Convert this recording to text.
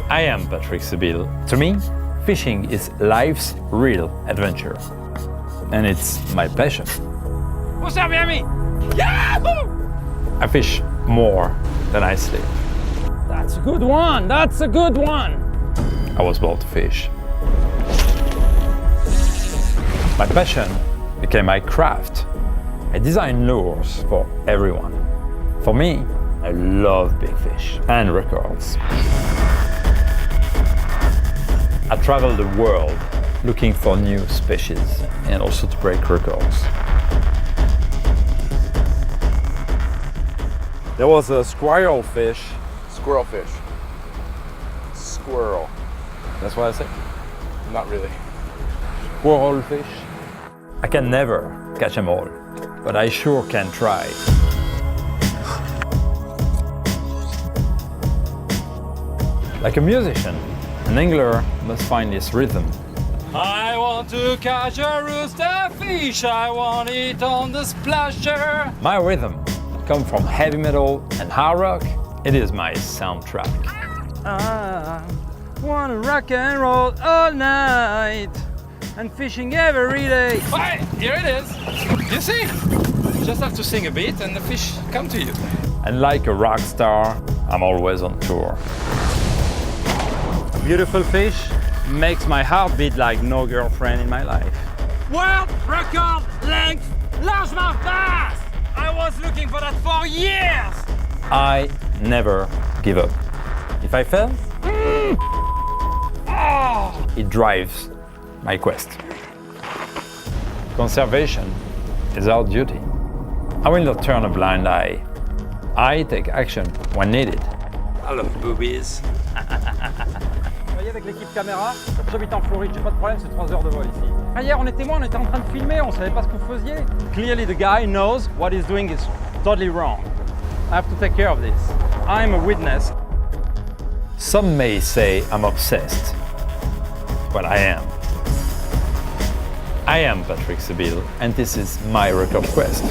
I am Patrick Sebile. To me, fishing is life's real adventure. And it's my passion. What's up, Miami? Yahoo! I fish more than I sleep. That's a good one. That's a good one. I was born to fish. My passion became my craft. I design lures for everyone. For me, I love big fish and records. I travel the world looking for new species and also to break records. There was a squirrelfish. Squirrelfish. Squirrel. That's what I said. Not really. Squirrelfish. I can never catch them all, but I sure can try. Like a musician, an angler must find his rhythm. I want to catch a rooster fish. I want it on the splasher. My rhythm comes from heavy metal and hard rock. It is my soundtrack. I wanna rock and roll all night and fishing every day. Hi, here it is. You see? You just have to sing a bit and the fish come to you. And like a rock star, I'm always on tour. Beautiful fish makes my heart beat like no girlfriend in my life. World record length largemouth bass! I was looking for that for years! I never give up. If I fail, it drives my quest. Conservation is our duty. I will not turn a blind eye. I take action when needed. I love boobies. Vous voyez, avec l'équipe caméra, j'habite en Floride, j'ai pas de problème, c'est 3 heures de vol ici. Hier, on était moi, on était en train de filmer, on savait pas ce que vous faisiez. Clearly, the guy knows what he's doing is totally wrong. I have to take care of this. I'm a witness. Some may say I'm obsessed, but I am. I am Patrick Sebile, and this is my record quest.